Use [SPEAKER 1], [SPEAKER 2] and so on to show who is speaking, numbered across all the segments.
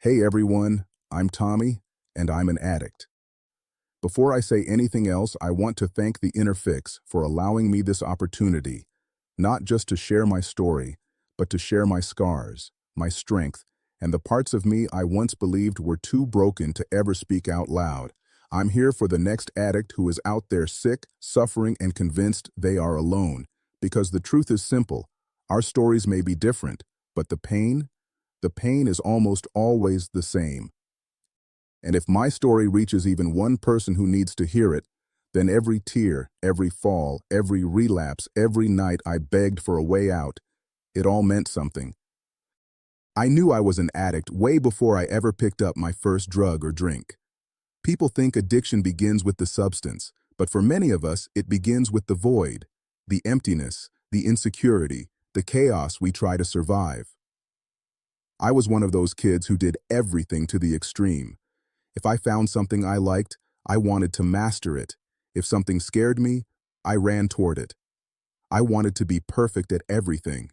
[SPEAKER 1] Hey everyone, I'm Tommy, and I'm an addict. Before I say anything else, I want to thank the Inner Fix for allowing me this opportunity, not just to share my story, but to share my scars, my strength, and the parts of me I once believed were too broken to ever speak out loud. I'm here for the next addict who is out there sick, suffering, and convinced they are alone. Because the truth is simple, our stories may be different, but the pain is almost always the same. And if my story reaches even one person who needs to hear it, then every tear, every fall, every relapse, every night I begged for a way out, it all meant something. I knew I was an addict way before I ever picked up my first drug or drink. People think addiction begins with the substance, but for many of us, it begins with the void, the emptiness, the insecurity, the chaos we try to survive. I was one of those kids who did everything to the extreme. If I found something I liked, I wanted to master it. If something scared me, I ran toward it. I wanted to be perfect at everything.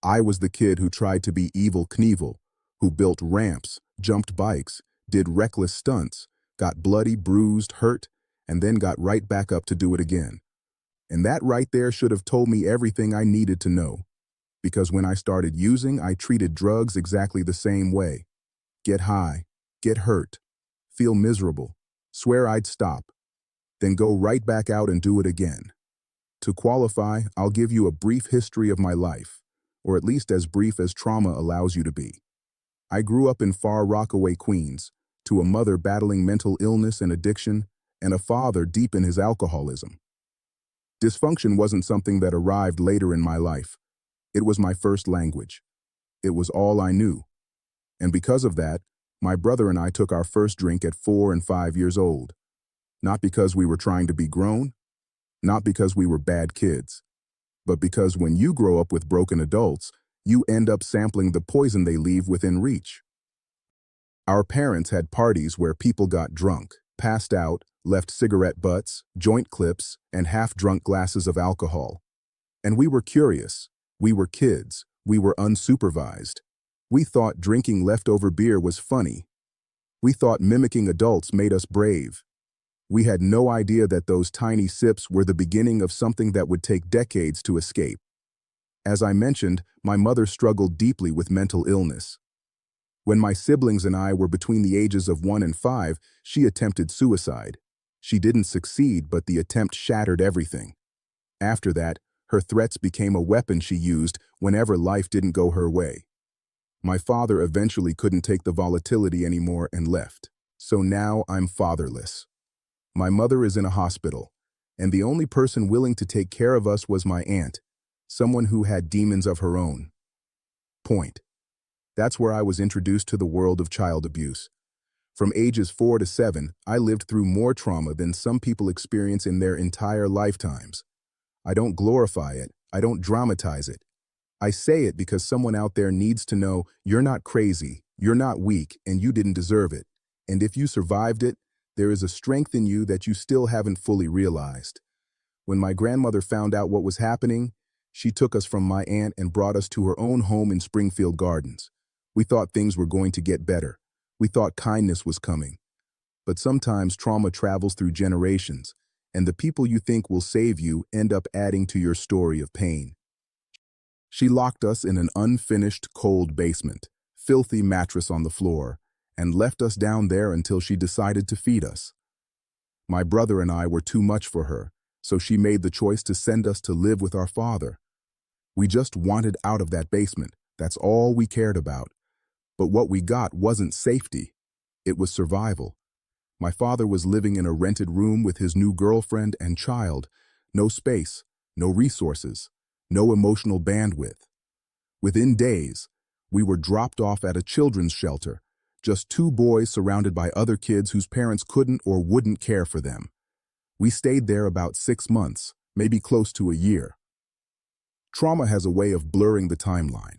[SPEAKER 1] I was the kid who tried to be Evil Knievel, who built ramps, jumped bikes, did reckless stunts, got bloody, bruised, hurt, and then got right back up to do it again. And that right there should have told me everything I needed to know. Because when I started using, I treated drugs exactly the same way. Get high, get hurt, feel miserable, swear I'd stop, then go right back out and do it again. To qualify, I'll give you a brief history of my life, or at least as brief as trauma allows you to be. I grew up in far Rockaway, Queens, to a mother battling mental illness and addiction, and a father deep in his alcoholism. Dysfunction wasn't something that arrived later in my life. It was my first language. It was all I knew. And because of that, my brother and I took our first drink at 4 and 5 years old. Not because we were trying to be grown, not because we were bad kids, but because when you grow up with broken adults, you end up sampling the poison they leave within reach. Our parents had parties where people got drunk, passed out, left cigarette butts, joint clips, and half-drunk glasses of alcohol. And we were curious. We were kids. We were unsupervised. We thought drinking leftover beer was funny. We thought mimicking adults made us brave. We had no idea that those tiny sips were the beginning of something that would take decades to escape. As I mentioned, my mother struggled deeply with mental illness. When my siblings and I were between the ages of 1 and 5, she attempted suicide. She didn't succeed, but the attempt shattered everything. After that, her threats became a weapon she used whenever life didn't go her way. My father eventually couldn't take the volatility anymore and left. So now I'm fatherless. My mother is in a hospital, and the only person willing to take care of us was my aunt, someone who had demons of her own. Point. That's where I was introduced to the world of child abuse. From ages 4 to 7, I lived through more trauma than some people experience in their entire lifetimes. I don't glorify it, I don't dramatize it. I say it because someone out there needs to know you're not crazy, you're not weak, and you didn't deserve it. And if you survived it, there is a strength in you that you still haven't fully realized. When my grandmother found out what was happening, she took us from my aunt and brought us to her own home in Springfield Gardens. We thought things were going to get better. We thought kindness was coming. But sometimes trauma travels through generations, and the people you think will save you end up adding to your story of pain. She locked us in an unfinished, cold basement, filthy mattress on the floor, and left us down there until she decided to feed us. My brother and I were too much for her, so she made the choice to send us to live with our father. We just wanted out of that basement. That's all we cared about. But what we got wasn't safety. It was survival. My father was living in a rented room with his new girlfriend and child. No space, no resources, no emotional bandwidth. Within days, we were dropped off at a children's shelter, just 2 boys surrounded by other kids whose parents couldn't or wouldn't care for them. We stayed there about 6 months, maybe close to a year. Trauma has a way of blurring the timeline.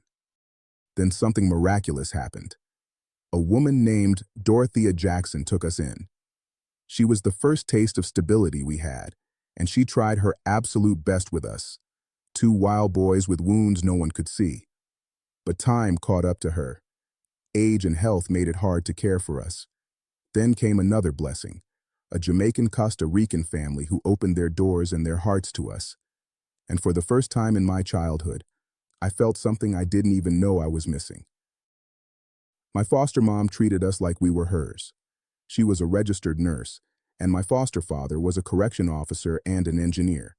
[SPEAKER 1] Then something miraculous happened. A woman named Dorothea Jackson took us in. She was the first taste of stability we had, and she tried her absolute best with us. 2 wild boys with wounds no one could see. But time caught up to her. Age and health made it hard to care for us. Then came another blessing, a Jamaican Costa Rican family who opened their doors and their hearts to us. And for the first time in my childhood, I felt something I didn't even know I was missing. My foster mom treated us like we were hers. She was a registered nurse, and my foster father was a correction officer and an engineer.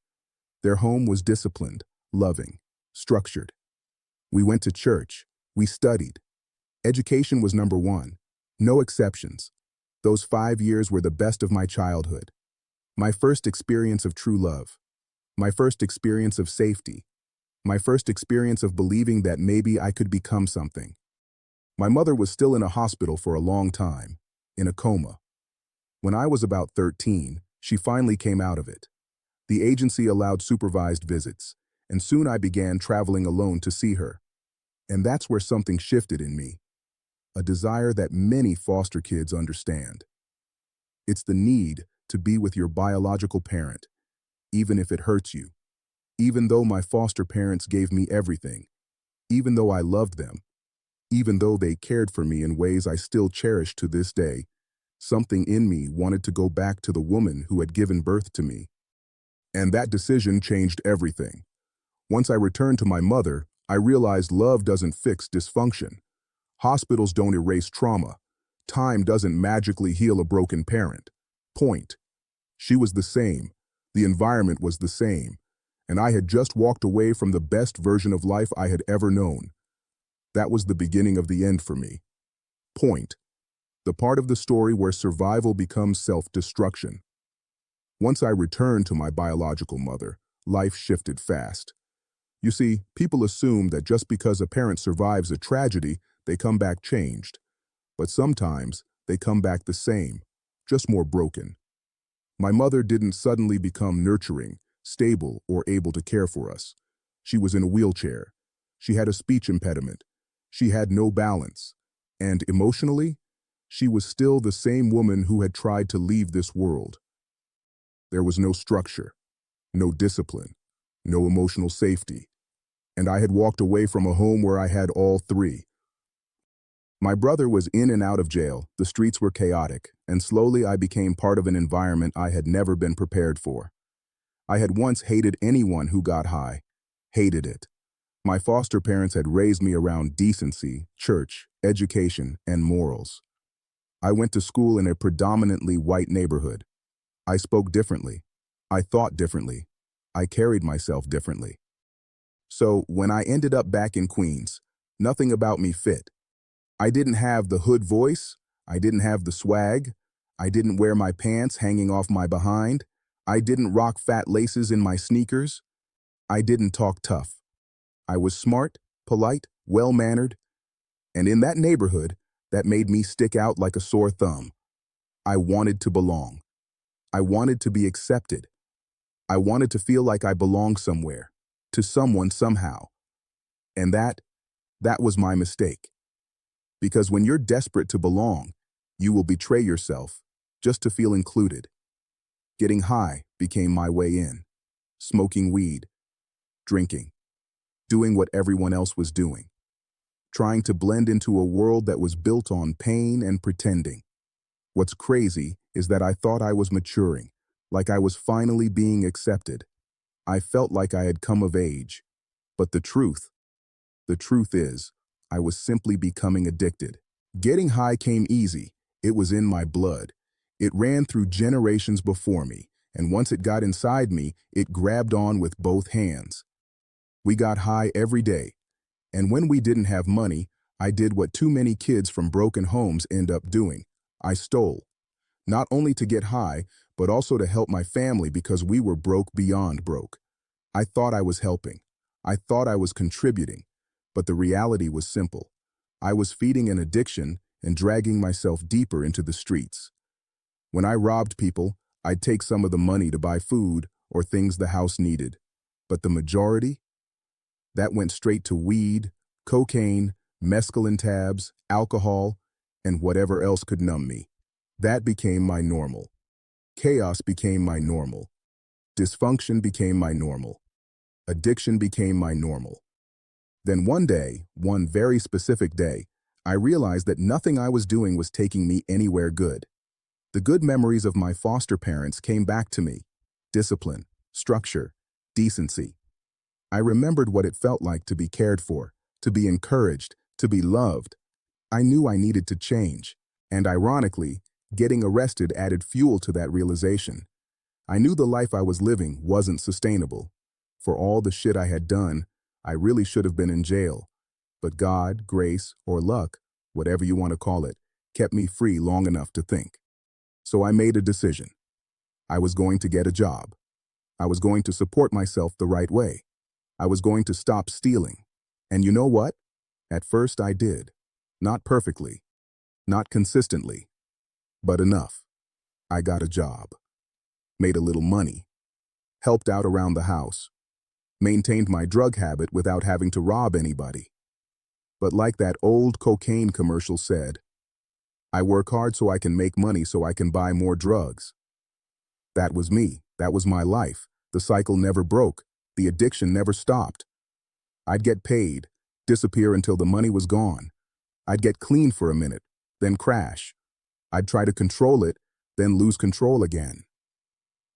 [SPEAKER 1] Their home was disciplined, loving, structured. We went to church. We studied. Education was number one. No exceptions. Those 5 years were the best of my childhood. My first experience of true love. My first experience of safety. My first experience of believing that maybe I could become something. My mother was still in a hospital for a long time, in a coma. When I was about 13, she finally came out of it. The agency allowed supervised visits, and soon I began traveling alone to see her. And that's where something shifted in me, a desire that many foster kids understand. It's the need to be with your biological parent, even if it hurts you. Even though my foster parents gave me everything, even though I loved them, even though they cared for me in ways I still cherish to this day, something in me wanted to go back to the woman who had given birth to me. And that decision changed everything. Once I returned to my mother, I realized love doesn't fix dysfunction. Hospitals don't erase trauma. Time doesn't magically heal a broken parent. Point. She was the same. The environment was the same. And I had just walked away from the best version of life I had ever known. That was the beginning of the end for me. Point. The part of the story where survival becomes self-destruction. Once I returned to my biological mother, life shifted fast. You see, people assume that just because a parent survives a tragedy, they come back changed. But sometimes, they come back the same, just more broken. My mother didn't suddenly become nurturing, stable, or able to care for us. She was in a wheelchair. She had a speech impediment. She had no balance. And emotionally, she was still the same woman who had tried to leave this world. There was no structure, no discipline, no emotional safety. And I had walked away from a home where I had all three. My brother was in and out of jail, the streets were chaotic, and slowly I became part of an environment I had never been prepared for. I had once hated anyone who got high. Hated it. My foster parents had raised me around decency, church, education, and morals. I went to school in a predominantly white neighborhood. I spoke differently. I thought differently. I carried myself differently. So when I ended up back in Queens, nothing about me fit. I didn't have the hood voice. I didn't have the swag. I didn't wear my pants hanging off my behind. I didn't rock fat laces in my sneakers. I didn't talk tough. I was smart, polite, well-mannered, and in that neighborhood, that made me stick out like a sore thumb. I wanted to belong. I wanted to be accepted. I wanted to feel like I belonged somewhere, to someone somehow. And that was my mistake. Because when you're desperate to belong, you will betray yourself just to feel included. Getting high became my way in. Smoking weed, drinking, doing what everyone else was doing. Trying to blend into a world that was built on pain and pretending. What's crazy is that I thought I was maturing, like I was finally being accepted. I felt like I had come of age. But the truth is, I was simply becoming addicted. Getting high came easy. It was in my blood. It ran through generations before me, and once it got inside me, it grabbed on with both hands. We got high every day, and when we didn't have money, I did what too many kids from broken homes end up doing. I stole. Not only to get high, but also to help my family because we were broke beyond broke. I thought I was helping. I thought I was contributing. But the reality was simple. I was feeding an addiction and dragging myself deeper into the streets. When I robbed people, I'd take some of the money to buy food or things the house needed. But the majority? That went straight to weed, cocaine, mescaline tabs, alcohol, and whatever else could numb me. That became my normal. Chaos became my normal. Dysfunction became my normal. Addiction became my normal. Then one day, one very specific day, I realized that nothing I was doing was taking me anywhere good. The good memories of my foster parents came back to me. Discipline, structure, decency. I remembered what it felt like to be cared for, to be encouraged, to be loved. I knew I needed to change, and ironically, getting arrested added fuel to that realization. I knew the life I was living wasn't sustainable. For all the shit I had done, I really should have been in jail. But God, grace, or luck, whatever you want to call it, kept me free long enough to think. So I made a decision. I was going to get a job. I was going to support myself the right way. I was going to stop stealing. And you know what? At first I did. Not perfectly. Not consistently. But enough. I got a job. Made a little money. Helped out around the house. Maintained my drug habit without having to rob anybody. But like that old cocaine commercial said, I work hard so I can make money so I can buy more drugs. That was me. That was my life. The cycle never broke. The addiction never stopped. I'd get paid, disappear until the money was gone. I'd get clean for a minute, then crash. I'd try to control it, then lose control again.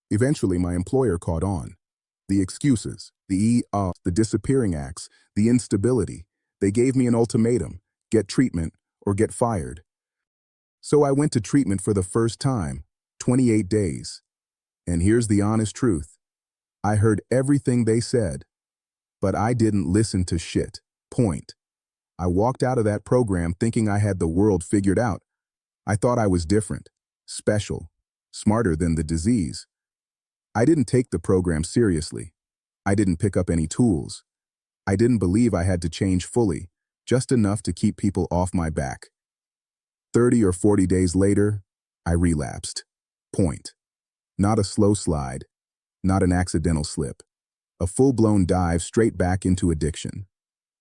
[SPEAKER 1] Eventually, my employer caught on. The excuses, the disappearing acts, the instability. They gave me an ultimatum: get treatment or get fired. So I went to treatment for the first time, 28 days. And here's the honest truth. I heard everything they said, but I didn't listen to shit. Point. I walked out of that program thinking I had the world figured out. I thought I was different, special, smarter than the disease. I didn't take the program seriously. I didn't pick up any tools. I didn't believe I had to change fully, just enough to keep people off my back. 30 or 40 days later, I relapsed. Point. Not a slow slide, not an accidental slip. A full-blown dive straight back into addiction.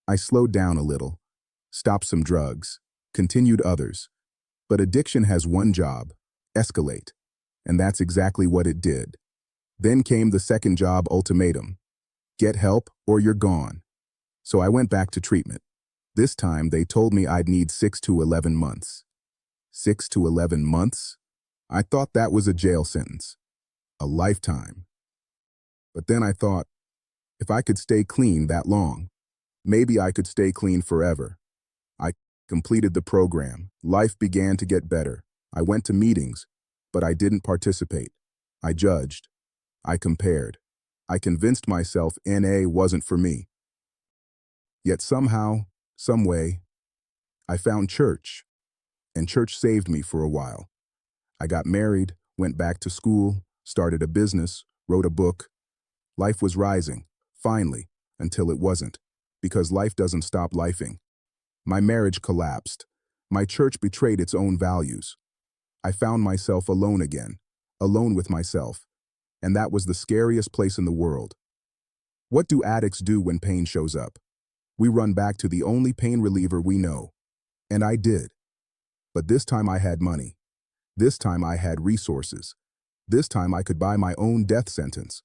[SPEAKER 1] I slowed down a little, stopped some drugs, continued others. But addiction has one job: escalate. And that's exactly what it did. Then came the second job ultimatum: get help or you're gone. So I went back to treatment. This time they told me I'd need 6 to 11 months. 6 to 11 months? I thought that was a jail sentence. A lifetime. But then I thought, if I could stay clean that long, maybe I could stay clean forever. I completed the program. Life began to get better. I went to meetings, but I didn't participate. I judged. I compared. I convinced myself NA wasn't for me. Yet somehow, some way, I found church, and church saved me for a while. I got married, went back to school, started a business, wrote a book. Life was rising, finally, until it wasn't, because life doesn't stop lifing. My marriage collapsed. My church betrayed its own values. I found myself alone again, alone with myself, and that was the scariest place in the world. What do addicts do when pain shows up? We run back to the only pain reliever we know. And I did. But this time I had money. This time I had resources. This time I could buy my own death sentence.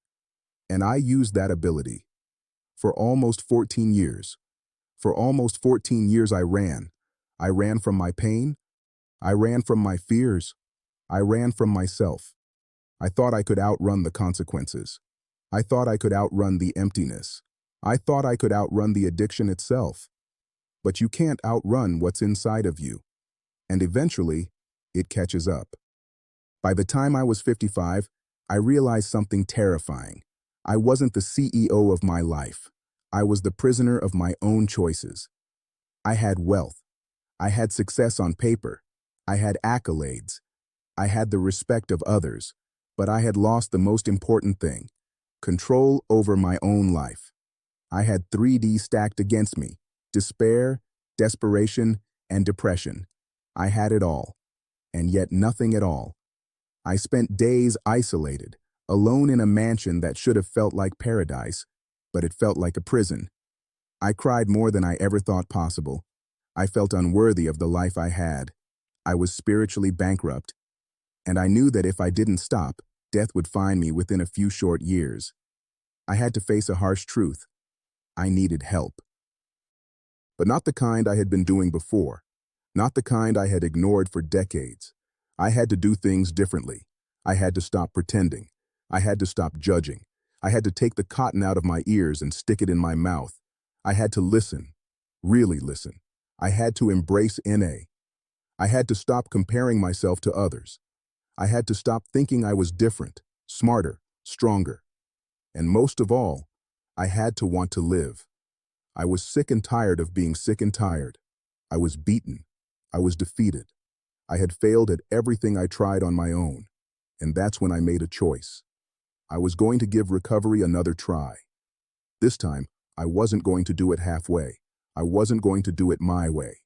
[SPEAKER 1] And I used that ability. For almost 14 years. For almost 14 years I ran. I ran from my pain. I ran from my fears. I ran from myself. I thought I could outrun the consequences. I thought I could outrun the emptiness. I thought I could outrun the addiction itself. But you can't outrun what's inside of you. And eventually, it catches up. By the time I was 55, I realized something terrifying. I wasn't the CEO of my life. I was the prisoner of my own choices. I had wealth. I had success on paper. I had accolades. I had the respect of others. But I had lost the most important thing: control over my own life. I had 3D stacked against me: despair, desperation, and depression. I had it all, and yet nothing at all. I spent days isolated, alone in a mansion that should have felt like paradise, but it felt like a prison. I cried more than I ever thought possible. I felt unworthy of the life I had. I was spiritually bankrupt, and I knew that if I didn't stop, death would find me within a few short years. I had to face a harsh truth. I needed help. But not the kind I had been doing before. not the kind I had ignored for decades. I had to do things differently. I had to stop pretending. I had to stop judging. I had to take the cotton out of my ears and stick it in my mouth. I had to listen, really listen. I had to embrace NA. I had to stop comparing myself to others. I had to stop thinking I was different, smarter, stronger. And most of all, I had to want to live. I was sick and tired of being sick and tired. I was beaten. I was defeated. I had failed at everything I tried on my own. And that's when I made a choice. I was going to give recovery another try. This time, I wasn't going to do it halfway. I wasn't going to do it my way.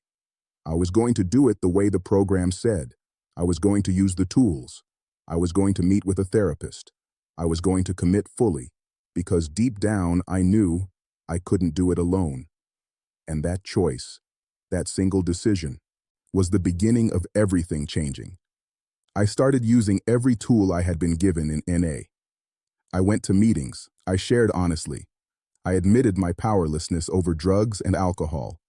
[SPEAKER 1] I was going to do it the way the program said. I was going to use the tools. I was going to meet with a therapist. I was going to commit fully, because deep down I knew I couldn't do it alone. And that choice, that single decision, was the beginning of everything changing. I started using every tool I had been given in NA. I went to meetings. I shared honestly. I admitted my powerlessness over drugs and alcohol.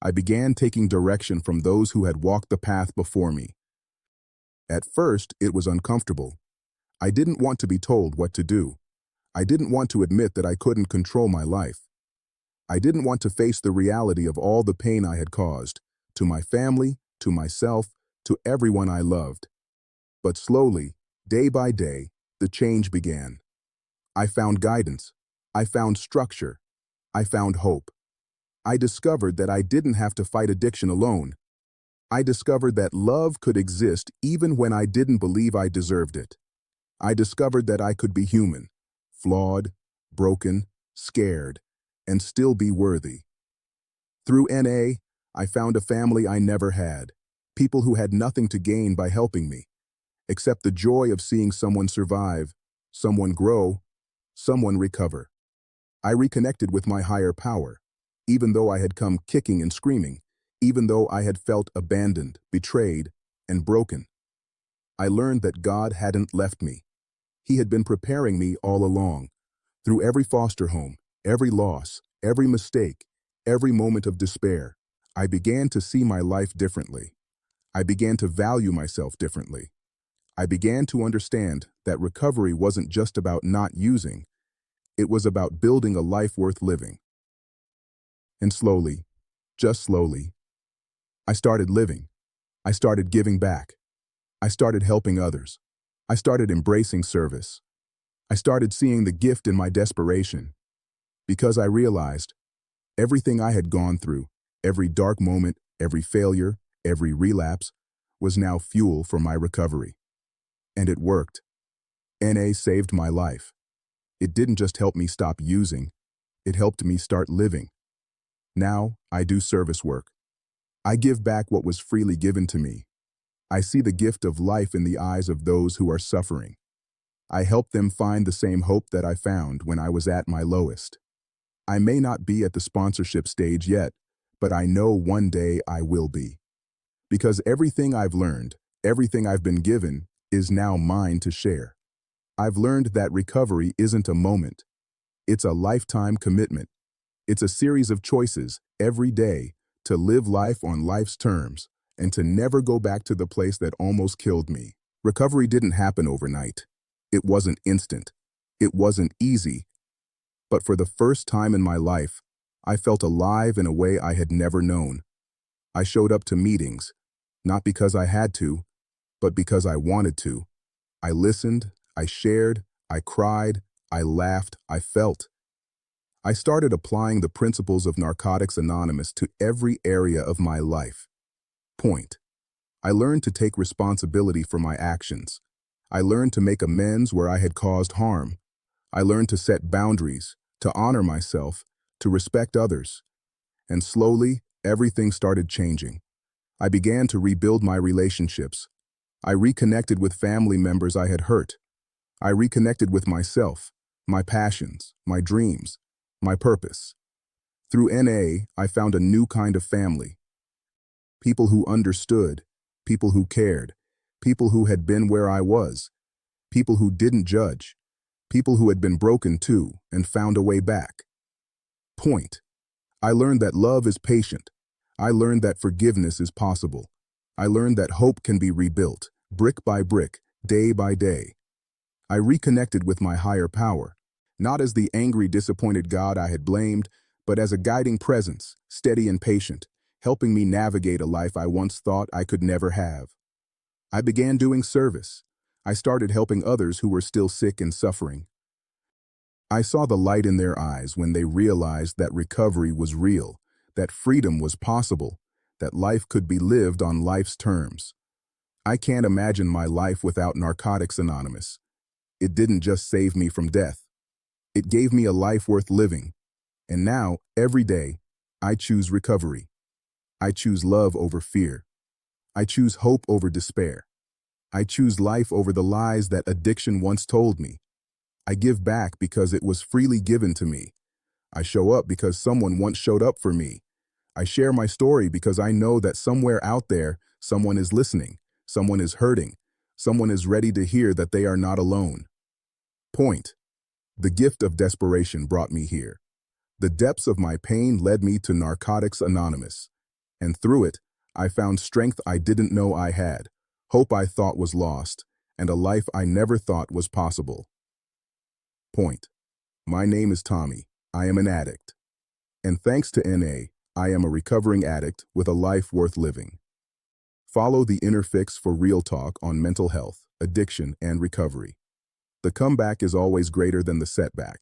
[SPEAKER 1] I began taking direction from those who had walked the path before me. At first, it was uncomfortable. I didn't want to be told what to do. I didn't want to admit that I couldn't control my life. I didn't want to face the reality of all the pain I had caused, to my family, to myself, to everyone I loved. But slowly, day by day, the change began. I found guidance. I found structure. I found hope. I discovered that I didn't have to fight addiction alone. I discovered that love could exist even when I didn't believe I deserved it. I discovered that I could be human, flawed, broken, scared, and still be worthy. Through NA, I found a family I never had, people who had nothing to gain by helping me, except the joy of seeing someone survive, someone grow, someone recover. I reconnected with my higher power, even though I had come kicking and screaming, even though I had felt abandoned, betrayed, and broken. I learned that God hadn't left me. He had been preparing me all along. Through every foster home, every loss, every mistake, every moment of despair, I began to see my life differently. I began to value myself differently. I began to understand that recovery wasn't just about not using, it was about building a life worth living. And slowly, just slowly, I started living. I started giving back. I started helping others. I started embracing service. I started seeing the gift in my desperation. Because I realized everything I had gone through, every dark moment, every failure, every relapse, was now fuel for my recovery. And it worked. NA saved my life. It didn't just help me stop using, it helped me start living. Now, I do service work. I give back what was freely given to me. I see the gift of life in the eyes of those who are suffering. I help them find the same hope that I found when I was at my lowest. I may not be at the sponsorship stage yet, but I know one day I will be. Because everything I've learned, everything I've been given, is now mine to share. I've learned that recovery isn't a moment. It's a lifetime commitment. It's a series of choices, every day, to live life on life's terms, and to never go back to the place that almost killed me. Recovery didn't happen overnight. It wasn't instant. It wasn't easy. But for the first time in my life, I felt alive in a way I had never known. I showed up to meetings, not because I had to, but because I wanted to. I listened, I shared, I cried, I laughed, I felt. I started applying the principles of Narcotics Anonymous to every area of my life. Point. I learned to take responsibility for my actions. I learned to make amends where I had caused harm. I learned to set boundaries, to honor myself, to respect others. And slowly, everything started changing. I began to rebuild my relationships. I reconnected with family members I had hurt. I reconnected with myself, my passions, my dreams, my purpose. Through NA, I found a new kind of family. People who understood, people who cared, people who had been where I was, people who didn't judge, people who had been broken too and found a way back. Point. I learned that love is patient. I learned that forgiveness is possible. I learned that hope can be rebuilt, brick by brick, day by day. I reconnected with my higher power, not as the angry, disappointed God I had blamed, but as a guiding presence, steady and patient, helping me navigate a life I once thought I could never have. I began doing service. I started helping others who were still sick and suffering. I saw the light in their eyes when they realized that recovery was real, that freedom was possible, that life could be lived on life's terms. I can't imagine my life without Narcotics Anonymous. It didn't just save me from death. It gave me a life worth living. And now, every day, I choose recovery. I choose love over fear. I choose hope over despair. I choose life over the lies that addiction once told me. I give back because it was freely given to me. I show up because someone once showed up for me. I share my story because I know that somewhere out there, someone is listening, someone is hurting, someone is ready to hear that they are not alone. Point. The gift of desperation brought me here. The depths of my pain led me to Narcotics Anonymous. And through it, I found strength I didn't know I had, hope I thought was lost, and a life I never thought was possible. Point. My name is Tommy. I am an addict. And thanks to NA, I am a recovering addict with a life worth living. Follow the Inner Fix for real talk on mental health, addiction, and recovery. The comeback is always greater than the setback.